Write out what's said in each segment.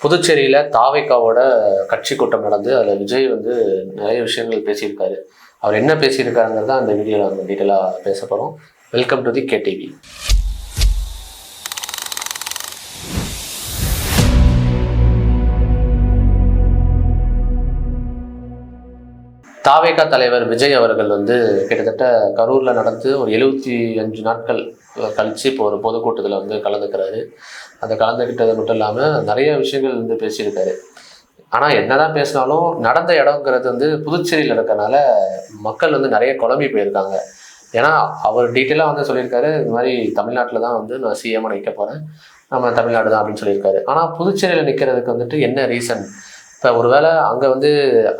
புதுச்சேரியில் தாவேக்காவோட கட்சி கூட்டம் நடந்து அதில் விஜய் வந்து நிறைய விஷயங்கள் பேசியிருக்காரு. அவர் என்ன பேசியிருக்காருங்கிறத அந்த வீடியோவில் நம்ம டீட்டெயிலாக பேச போகிறோம். Welcome to the KTV. Thaveka தலைவர் விஜய் அவர்கள் வந்து கிட்டத்தட்ட கரூரில் நடந்து ஒரு 75 நாட்கள் கழித்து இப்போ ஒரு பொதுக்கூட்டத்தில் வந்து கலந்துக்கிறாரு. அந்த கலந்துக்கிட்டது மட்டும் இல்லாமல் நிறைய விஷயங்கள் வந்து பேசியிருக்காரு. ஆனால் என்னதான் பேசினாலும் நடந்த இடங்கிறது வந்து புதுச்சேரியில் இருக்கிறனால மக்கள் வந்து நிறைய குழம்பி போயிருக்காங்க. ஏன்னா அவர் டீட்டெயிலாக வந்து சொல்லியிருக்காரு, இந்த மாதிரி தமிழ்நாட்டில் தான் வந்து நான் சிஎம்மாக நிற்க போகிறேன், நம்ம தமிழ்நாடு தான் அப்படின்னு சொல்லியிருக்காரு. ஆனால் புதுச்சேரியில் நிற்கிறதுக்கு வந்துட்டு என்ன ரீசன்? இப்போ ஒருவேளை அங்கே வந்து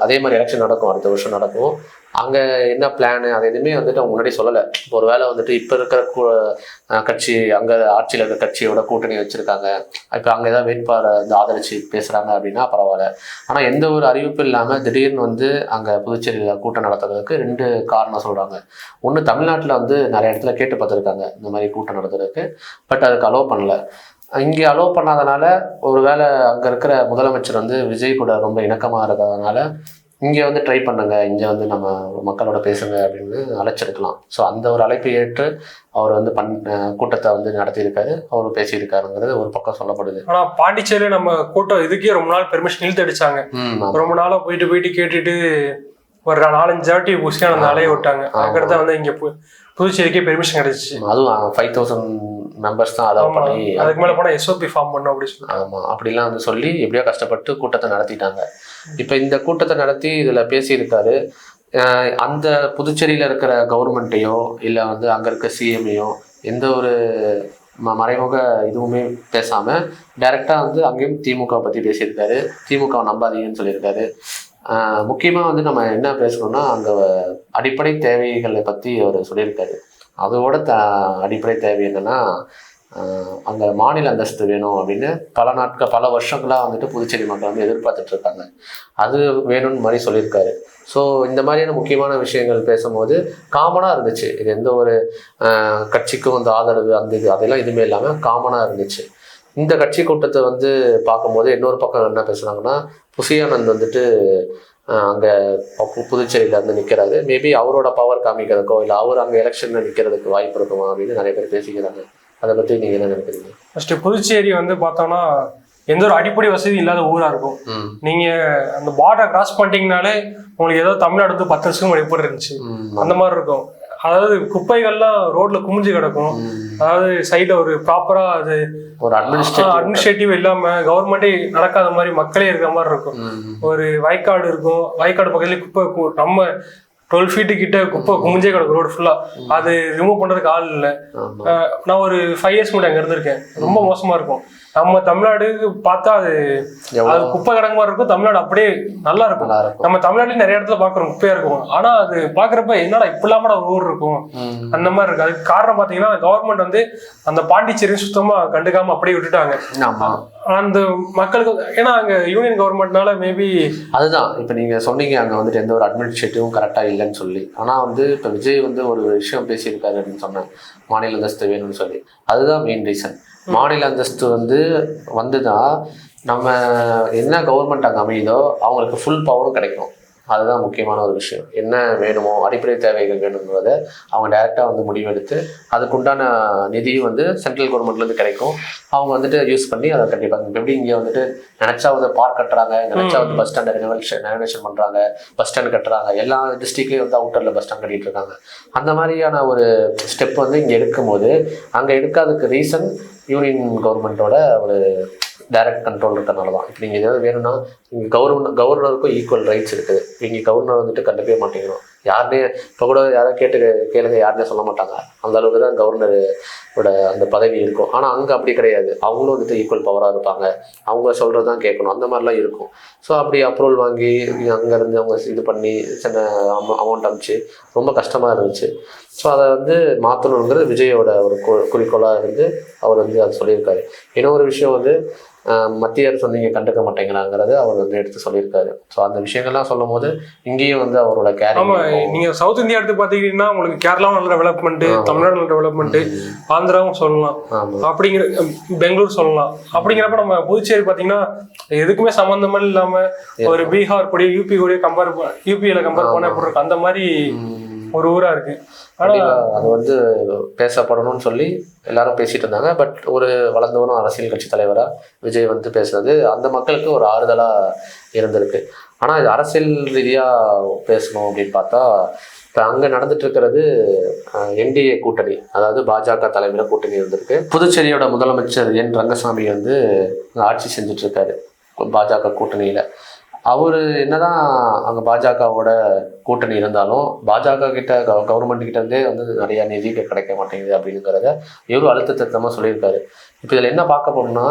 அதே மாதிரி எலெக்ஷன் நடக்கும், அடுத்த வருஷம் நடக்கும், அங்கே என்ன பிளானு அது எதுவுமே வந்துட்டு அவங்க முன்னாடி சொல்லலை. இப்போ ஒரு வேளை வந்துட்டு இப்போ இருக்கிற கட்சி அங்கே ஆட்சியில் இருக்கிற கட்சியோட கூட்டணி வச்சுருக்காங்க, இப்போ அங்கே ஏதாவது வேட்பாளர் வந்து ஆதரிச்சு பேசுகிறாங்க அப்படின்னா பரவாயில்ல. ஆனால் எந்த ஒரு அறிவிப்பு இல்லாமல் திடீர்னு வந்து அங்கே புதுச்சேரியில் கூட்டம் நடத்துறதுக்கு 2 காரணம் சொல்கிறாங்க. ஒன்று, தமிழ்நாட்டில் வந்து நிறைய இடத்துல கேட்டு பார்த்துருக்காங்க இந்த மாதிரி கூட்டம் நடத்துறதுக்கு, பட் அதுக்கு அலோவ் பண்ணலை. இங்கே அலோவ் பண்ணாதனால ஒரு வேளை அங்கே இருக்கிற முதலமைச்சர் வந்து விஜய் கூட ரொம்ப இணக்கமாக இருக்கிறதுனால இங்கே வந்து ட்ரை பண்ணுங்க, இங்கே வந்து நம்ம மக்களோட பேசுங்க அப்படின்னு அழைச்சிருக்கலாம். ஸோ அந்த ஒரு அழைப்பை ஏற்று அவர் வந்து கூட்டத்தை வந்து நடத்தியிருக்காரு, அவர் பேசியிருக்காருங்கிறது ஒரு பக்கம் சொல்லப்படுது. ஆனால் பாண்டிச்சேரி நம்ம கூட்டம் இதுக்கே ரொம்ப நாள் பெர்மிஷன் இழுத்து அடிச்சாங்க. ரொம்ப நாளாக போயிட்டு கேட்டுட்டு ஒரு 4-5 வாட்டி புஷியான அந்த அலையை விட்டாங்க. அதுக்கடுத்து வந்து இங்கே புதுச்சேரிக்கே பெர்மிஷன் கிடைச்சிச்சு. அதுவும் 5000 மெம்பர்ஸ் தான் அலோவ் பண்ணி, அதுக்கு மேலே போனால் எஸ்ஓபி ஃபார்ம் பண்ணும் அப்படி சொல்லி. ஆமாம், அப்படிலாம் வந்து சொல்லி எப்படியோ கஷ்டப்பட்டு கூட்டத்தை நடத்திட்டாங்க. இப்போ இந்த கூட்டத்தை நடத்தி இதில் பேசியிருக்காரு. அந்த புதுச்சேரியில் இருக்கிற கவர்மெண்ட்டையோ இல்லை வந்து அங்கே இருக்க சிஎம்ஐயோ எந்த ஒரு மறைமுக இதுவுமே பேசாமல் டைரெக்டாக வந்து அங்கேயும் திமுக பற்றி பேசியிருக்காரு. திமுகவை நம்பாதீங்கன்னு சொல்லியிருக்காரு. முக்கியமாக வந்து நம்ம என்ன பேசணும்னா அங்கே அடிப்படை தேவைகளை பற்றி அவர் சொல்லியிருக்காரு. அதோட அடிப்படை தேவை என்னென்னா அங்கே மாநில அந்தஸ்து வேணும் அப்படின்னு பல வருஷங்களாக வந்துட்டு புதுச்சேரி மக்கள் வந்து எதிர்பார்த்துட்ருக்காங்க. அது வேணும்னு மாதிரி சொல்லியிருக்காரு. ஸோ இந்த மாதிரியான முக்கியமான விஷயங்கள் பேசும்போது காமனாக இருந்துச்சு. இது எந்த ஒரு கட்சிக்கும் வந்து ஆதரவு அந்த இது அதெல்லாம் எதுவுமே இல்லாமல் காமனாக இருந்துச்சு. இந்த கட்சி கூட்டத்தை வந்து பார்க்கும்போது இன்னொரு பக்கம் என்ன பேசுனாங்கன்னா, புசியானந்த் வந்துட்டு அங்கே புதுச்சேரியில் வந்து நிற்கிறாரு, மேபி அவரோட பவர் காமிக்கிறதுக்கோ இல்லை அவர் அங்கே எலெக்ஷனில் நிற்கிறதுக்கு வாய்ப்பு இருக்குமா அப்படின்னு நிறைய பேர் பேசிக்கிறாங்க. அதை பற்றி நீங்கள் என்ன நினைக்கிறீங்க? ஃபஸ்ட்டு புதுச்சேரி வந்து பார்த்தோம்னா எந்த ஒரு அடிப்படை வசதி இல்லாத ஊராக இருக்கும். நீங்கள் அந்த பார்டரை கிராஸ் பண்ணிட்டீங்கனாலே உங்களுக்கு ஏதோ தமிழ்நாடு 10 வருஷம் எப்படி இருந்துச்சு அந்த மாதிரி இருக்கும். அதாவது குப்பைகள்லாம் ரோட்ல குமிஞ்சு கிடக்கும். அதாவது சைட்ல ஒரு ப்ராப்பரா அது ஒரு அட்மினிஸ்ட்ரேட்டிவ் இல்லாம கவர்மெண்டே நடக்காத மாதிரி மக்களே இருக்கிற மாதிரி இருக்கும். ஒரு வயக்காடு இருக்கும், வயக்காடு பக்கத்துலேயே குப்பை நம்ம 12 feet கிட்ட குப்பை குமிஞ்சே கிடக்கும் ரோடு ஃபுல்லா. அது ரிமூவ் பண்றதுக்கு ஆள் இல்லை. நான் ஒரு 5 years முன்னாடி அங்க இருந்திருக்கேன். ரொம்ப மோசமா இருக்கும். நம்ம தமிழ்நாடுக்கு பார்த்தா அது குப்பை கிடக்கு மாதிரி இருக்கும். தமிழ்நாடு அப்படியே நல்லா இருக்கும். நம்ம தமிழ்நாட்டுல நிறைய இடத்துல பாக்குறோம் குப்பையா இருக்கும். ஆனா அது பாக்குறப்ப என்னடா இப்ப இல்லாம ஒரு ஊர் இருக்கும் அந்த மாதிரி இருக்கு. அதுக்கு காரணம் பாத்தீங்கன்னா கவர்மெண்ட் வந்து அந்த பாண்டிச்சேரி சுத்தமா கண்டுக்காம அப்படியே விட்டுட்டாங்க அந்த மக்களுக்கு. ஏன்னா அங்க யூனியன் கவர்மெண்ட்னால மேபி அதுதான். இப்ப நீங்க சொன்னீங்க அங்க வந்துட்டு எந்த ஒரு அட்மினிஸ்ட்ரேட்டிவும் கரெக்டா இல்லைன்னு சொல்லி. ஆனா வந்து இப்ப விஜய் வந்து ஒரு விஷயம் பேசியிருக்காரு அப்படின்னு சொன்னேன், மாநில அந்தஸ்து வேணும்னு சொல்லி. அதுதான் மெயின் ரீசன். மாநில அந்தஸ்து வந்துதான் நம்ம என்ன கவர்மெண்ட் அங்கே அமையுதோ அவங்களுக்கு ஃபுல் பவரும் கிடைக்கும். அதுதான் முக்கியமான ஒரு விஷயம். என்ன வேணுமோ அடிப்படை தேவைகள் வேணுங்கிறத அவங்க டைரெக்டாக வந்து முடிவெடுத்து அதுக்குண்டான நிதியும் வந்து சென்ட்ரல் கவர்மெண்ட்லேருந்து கிடைக்கும். அவங்க வந்துட்டு யூஸ் பண்ணி அதை கண்டிப்பாக எப்படி இங்கே வந்துட்டு நினச்சா வந்து பார்க் கட்டுறாங்க, நினச்சா வந்து பஸ் ஸ்டாண்டை ரெனோவேஷன் பண்ணுறாங்க, பஸ் ஸ்டாண்ட் கட்டுறாங்க, எல்லா டிஸ்ட்ரிக்ட்லேயும் வந்து அவுட்டரில் பஸ் ஸ்டாண்ட் கட்டிகிட்டு இருக்காங்க. அந்த மாதிரியான ஒரு ஸ்டெப் வந்து இங்கே எடுக்கும்போது அங்கே எடுக்காததுக்கு ரீசன் யூனியன் கவர்மெண்ட்டோட ஒரு டைரக்ட் கண்ட்ரோல் இருக்கிறனால தான். இப்போ நீங்கள் எதாவது வேணும்னா இங்கே கவர்னருக்கும் ஈக்குவல் ரைட்ஸ் இருக்குது. இங்கே கவர்னர் வந்துட்டு கண்டுக்கவே மாட்டேங்கிறோம். யாருனே இப்போ கூட யாராவது கேளுங்க யாருனே சொல்ல மாட்டாங்க. அந்த அளவுக்கு தான் கவர்னரோட அந்த பதவி இருக்கும். ஆனால் அங்கே அப்படி கிடையாது. அவங்களும் வந்துட்டு ஈக்குவல் பவராக இருப்பாங்க. அவங்க சொல்கிறது தான் கேட்கணும், அந்த மாதிரிலாம் இருக்கும். ஸோ அப்படி அப்ரூவல் வாங்கி அங்கேருந்து அவங்க இது பண்ணி சின்ன அமௌண்ட் அனுப்பிச்சு ரொம்ப கஷ்டமாக இருந்துச்சு. ஸோ அதை வந்து மாற்றணுங்கிறது விஜயோட ஒரு குறிக்கோளாக இருந்து அவர் வந்து அதை சொல்லியிருக்காரு. இன்னொரு விஷயம் வந்து மத்திய அரசு வந்து இங்கே கண்டுக்க மாட்டேங்கிறாங்கிறது அவர் வந்து எடுத்து சொல்லியிருக்காரு. ஸோ அந்த விஷயங்கள்லாம் சொல்லும் போது இங்கேயும் வந்து அவரோட ஆமா, நீங்க சவுத் இந்தியா எடுத்து பாத்தீங்கன்னா உங்களுக்கு கேரளாவும் நல்ல டெவலப்மெண்ட், தமிழ்நாடு நல்ல டெவலப்மெண்ட், ஆந்திராவும் சொல்லலாம், அப்படிங்கிற பெங்களூர் சொல்லலாம். அப்படிங்கிறப்ப நம்ம புதுச்சேரி பாத்தீங்கன்னா எதுக்குமே சம்பந்தமே இல்லாம ஒரு பீகார் கூட யூபி கூட யூபியில கம்பேர் பண்ண எப்படி இருக்கு அந்த மாதிரி ஒரு ஊரா இருக்கு. ஆனா அது வந்து பேசப்படணும்னு சொல்லி எல்லாரும் பேசிட்டு இருந்தாங்க. பட் ஒரு வளர்ந்து வரும் அரசியல் கட்சி தலைவரா விஜய் வந்து பேசுனது அந்த மக்களுக்கு ஒரு ஆறுதலா இருந்திருக்கு. ஆனா இது அரசியல் ரீதியா பேசணும் அப்படின்னு பார்த்தா இப்போ அங்கே நடந்துட்டு இருக்கிறது என்டிஏ கூட்டணி, அதாவது பாஜக தலைமையில கூட்டணி இருந்திருக்கு. புதுச்சேரியோட முதலமைச்சர் என் ரங்கசாமி வந்து ஆட்சி செஞ்சுட்டு இருக்காரு பாஜக கூட்டணியில. அவர் என்னதான் அங்கே பாஜகவோட கூட்டணி இருந்தாலும் பாஜக கிட்ட கவர்மெண்ட் கிட்ட இருந்தே வந்து நிறைய நிதி கிடைக்க மாட்டேங்குது அப்படிங்கிறத இவரும் அழுத்த திருத்தமாக சொல்லியிருக்காரு. இப்போ இதில் என்ன பார்க்க போனோம்னா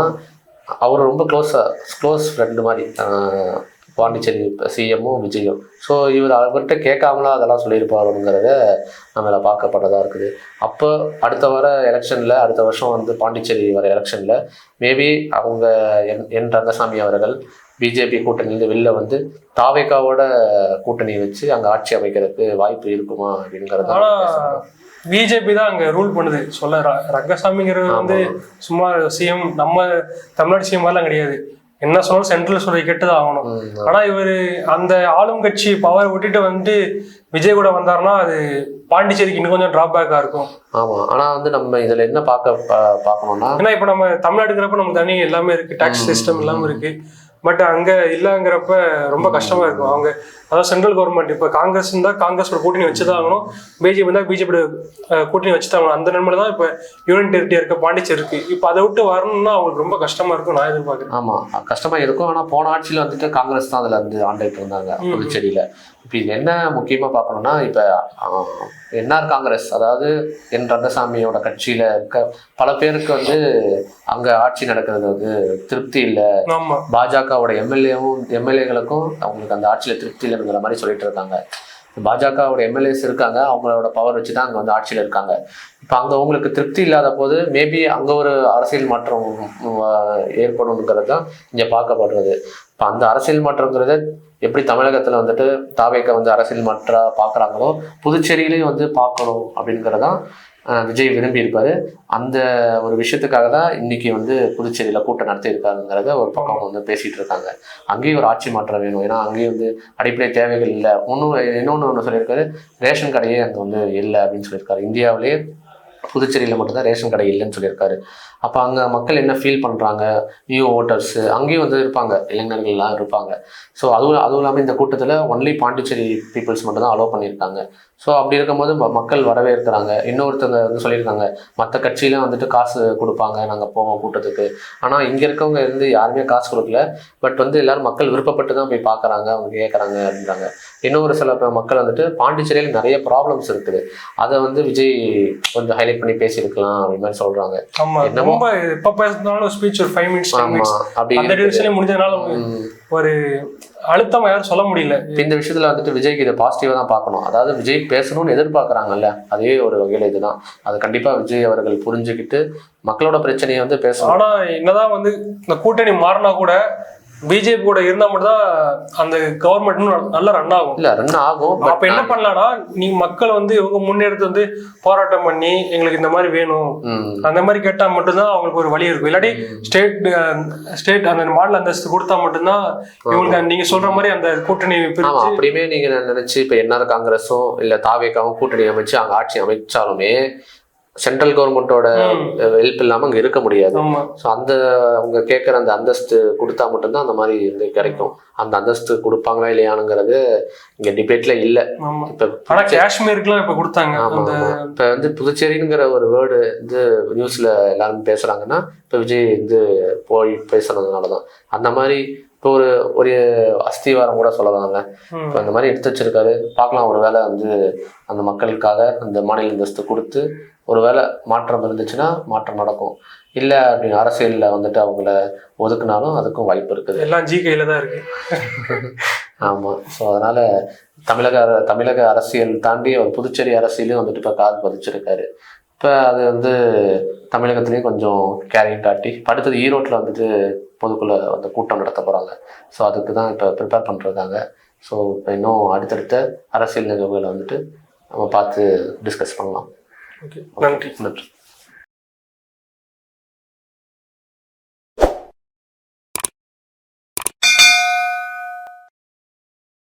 அவர் ரொம்ப க்ளோஸ் ஃப்ரெண்டு மாதிரி பாண்டிச்சேரி சிஎம்மும் விஜயும். ஸோ இவர் அவர்கிட்ட கேட்காமலாம் அதெல்லாம் சொல்லியிருப்பாருங்கிறத நம்மளை பார்க்கப்படுறதா இருக்குது. அப்போ அடுத்த வருஷம் வந்து பாண்டிச்சேரி வர எலெக்ஷனில் மேபி அவங்க என் ரங்கசாமி அவர்கள் பிஜேபி கூட்டணியிலிருந்து வெளில வந்து தாவேகாவோட கூட்டணி வச்சு அங்கே ஆட்சி அமைக்கிறதுக்கு வாய்ப்பு இருக்குமா அப்படிங்கிறத. பிஜேபி தான் அங்க ரூல் பண்ணுது. சொல்ல ரங்கசாமிங்கிறது வந்து சும்மா சிஎம், நம்ம தமிழ்நாடு சிஎம் மாதிரிலாம் கிடையாது. என்ன சொன்னாலும் சென்ட்ரல் சொல்லி கேட்டுதான் ஆகணும். ஆனா இவரு அந்த ஆளும் கட்சி பவரை விட்டுட்டு வந்து விஜய் கூட வந்தாருன்னா அது பாண்டிச்சேரிக்கு இன்னும் கொஞ்சம் டிராபேக்கா இருக்கும். ஆமா, ஆனா வந்து நம்ம இதுல என்ன பார்க்கணும்னா, ஏன்னா இப்ப நம்ம தமிழ்நாடுங்கிறப்ப நமக்கு தனி எல்லாமே இருக்கு, டாக்ஸ் சிஸ்டம் எல்லாமே இருக்கு. பட் அங்க இல்லைங்கிறப்ப ரொம்ப கஷ்டமா இருக்கும். அவங்க அதாவது சென்ட்ரல் கவர்மெண்ட் இப்போ காங்கிரஸ் இருந்தால் காங்கிரஸோட கூட்டணி வச்சுதான் ஆகணும், பிஜேபி இருந்தால் பிஜேபியோட கூட்டணி வச்சுதான் ஆகணும். அந்த நிலைமையில தான் இப்போ யூனியன் டெரிட்டரி இருக்க பாண்டிச்சேரி இருக்கு. இப்போ அதை விட்டு வரணும்னா அவங்களுக்கு ரொம்ப கஷ்டமா இருக்கும் நான் எதிர்பார்க்குறேன். ஆமா, கஷ்டமா இருக்கும். ஆனா போன ஆட்சியில வந்துட்டு காங்கிரஸ் தான் அதுல இருந்து ஆண்டுகிட்டு இருந்தாங்க புதுச்சேரியில. இப்போ இது என்ன முக்கியமா பார்க்கணும்னா, இப்ப என்ஆர் காங்கிரஸ், அதாவது என் ரங்கசாமியோட கட்சியில இருக்க பல பேருக்கு வந்து அங்க ஆட்சி நடக்கிறது வந்து திருப்தி இல்லை. பாஜகவோட எம்எல்ஏகளுக்கும் அவங்களுக்கு அந்த ஆட்சியில திருப்தி இல்லைங்கிற மாதிரி சொல்லிட்டு இருக்காங்க. பாஜகவோட எம்எல்ஏஸ் இருக்காங்க, அவங்களோட பவர் வச்சு தான் அங்கே வந்து ஆட்சியில் இருக்காங்க. இப்போ அங்கே அவங்களுக்கு திருப்தி இல்லாத போது மேபி அங்கே ஒரு அரசியல் மாற்றம் ஏற்படும்ங்கிறது தான் இங்கே பார்க்கப்படுறது. இப்போ அந்த அரசியல் மாற்றங்கிறத எப்படி தமிழகத்தில் வந்துட்டு தாவேக்கா வந்து அரசியல் மாற்றா பார்க்குறாங்களோ புதுச்சேரியிலையும் வந்து பார்க்கணும் அப்படிங்கிறதான் விஜய் விரும்பி இருப்பாரு. அந்த ஒரு விஷயத்துக்காக தான் இன்னைக்கு வந்து புதுச்சேரியில கூட்டம் நடத்தியிருக்காருங்கிறத ஒரு பக்கம் வந்து பேசிட்டு இருக்காங்க. அங்கேயும் ஒரு ஆட்சி மாற்றம் வேணும், ஏன்னா அங்கேயும் வந்து அடிப்படை தேவைகள் இல்லை. இன்னொன்று சொல்லியிருக்காரு, ரேஷன் கடையே அங்கே வந்து இல்லை அப்படின்னு சொல்லியிருக்காரு. இந்தியாவிலேயே புதுச்சேரியில் மட்டும்தான் ரேஷன் கடை இல்லைன்னு சொல்லியிருக்காரு. அப்போ அங்கே மக்கள் என்ன ஃபீல் பண்ணுறாங்க, நியூ ஓட்டர்ஸு அங்கேயும் வந்து இருப்பாங்க, இளைஞர்கள்லாம் இருப்பாங்க. ஸோ அதுவும் இல்லாமல் இந்த கூட்டத்தில் ஒன்லி பாண்டிச்சேரி பீப்புள்ஸ் மட்டும் தான் அலோவ் பண்ணியிருக்காங்க. ஸோ அப்படி இருக்கும்போது மக்கள் வரவே இருக்கிறாங்க. இன்னொருத்தங்க வந்து சொல்லியிருக்காங்க, மற்ற கட்சியிலும் வந்துட்டு காசு கொடுப்பாங்க, நாங்கள் போவோம் கூட்டத்துக்கு. ஆனால் இங்கே இருக்கவங்க இருந்து யாருமே காசு கொடுக்கல. பட் வந்து எல்லாரும் மக்கள் விருப்பப்பட்டு தான் போய் பார்க்குறாங்க, அவங்க கேட்குறாங்க அப்படின்றாங்க. இன்னொரு சில மக்கள் வந்துட்டு பாண்டிச்சேரியில் நிறைய ப்ராப்ளம்ஸ் இருக்குது, அதை வந்து விஜய் கொஞ்சம் ஹைலைட் பண்ணி பேசியிருக்கலாம் அப்படி மாதிரி சொல்கிறாங்க. ஒரு அழுத்தமா யாரும் சொல்ல முடியல. இந்த விஷயத்துல வந்துட்டு விஜய்க்கு இதை பாசிட்டிவா தான் பார்க்கணும். அதாவது விஜய் பேசணும்னு எதிர்பார்க்கறாங்கல்ல, அதே ஒரு வகையில இதுதான். அது கண்டிப்பா விஜய் அவர்கள் புரிஞ்சுக்கிட்டு மக்களோட பிரச்சனையை வந்து பேசணும். ஆனா என்னதான் வந்து இந்த கூட்டணி மாறினா கூட பிஜேபி கூட இருந்தா மட்டும் தான் அந்த கவர்மெண்ட் நல்லா ரன் ஆகும். இல்ல ரன் ஆகும். அப்ப என்ன பண்ணலாம்னா, நீ மக்கள் வந்து இவங்க முன்னெடுத்து வந்து போராட்டம் பண்ணி எங்களுக்கு இந்த மாதிரி வேணும் அந்த மாதிரி கேட்டா மட்டும்தான் அவங்களுக்கு ஒரு வழி இருக்கும். இல்லாட்டி ஸ்டேட் அந்த மாடல் அந்தஸ்து கொடுத்தா மட்டும்தான் இவங்களுக்கு நீங்க சொல்ற மாதிரி அந்த கூட்டணி அப்படியுமே நீங்க நினைச்சு இப்ப என்ஆர் காங்கிரஸும் இல்ல தாவேகாவும் கூட்டணி அமைச்சு அங்க ஆட்சி அமைச்சாலுமே சென்ட்ரல் கவர்மெண்டோட ஹெல்ப் இல்லாம அங்க இருக்க முடியாது. ஸோ அந்த அவங்க கேட்குற அந்த அந்தஸ்து கொடுத்தா மட்டும்தான் அந்த மாதிரி வந்து கிடைக்கும். அந்த அந்தஸ்து கொடுப்பாங்களா இல்லையானுங்கிறது இங்க டிபேட்ல இல்லை. இப்ப காஷ்மீருக்குலாம் இப்ப கொடுத்தாங்க. இப்ப வந்து புதுச்சேரிங்கிற ஒரு வேர்டு வந்து நியூஸ்ல எல்லாரும் பேசுறாங்கன்னா இப்ப விஜய் வந்து போய் பேசுறதுனாலதான். அந்த மாதிரி இப்போ ஒரு அஸ்திவாரம் கூட சொல்லலாம்ல. இப்போ அந்த மாதிரி எடுத்து வச்சிருக்காரு. பார்க்கலாம், ஒரு வேளை வந்து அந்த மக்களுக்காக அந்த மாநில அந்தஸ்து கொடுத்து ஒரு வேளை மாற்றம் இருந்துச்சுன்னா மாற்றம் நடக்கும். இல்லை அப்படின்னு அரசியலில் வந்துட்டு அவங்கள ஒதுக்குனாலும் அதுக்கும் வாய்ப்பு இருக்குது. எல்லாம் ஜி கையில் தான் இருக்கு. ஆமாம். ஸோ அதனால தமிழக அரசியல் தாண்டி அவர் புதுச்சேரி அரசியலையும் வந்துட்டு இப்போ கால் பதிச்சிருக்காரு. இப்போ அது வந்து தமிழகத்துலேயும் கொஞ்சம் கேரிங் காட்டி அடுத்தது ஈரோட்டில் வந்துட்டு பொதுக்குழு அந்த கூட்டம் நடத்த போகிறாங்க. ஸோ அதுக்கு தான் இப்போ ப்ரிப்பேர் பண்ணிருக்காங்க. ஸோ இப்போ இன்னும் அடுத்தடுத்த அரசியல் நிகழ்வுகளை வந்துட்டு நம்ம பார்த்து டிஸ்கஸ் பண்ணலாம். ஓகே, நன்றி. நன்றி.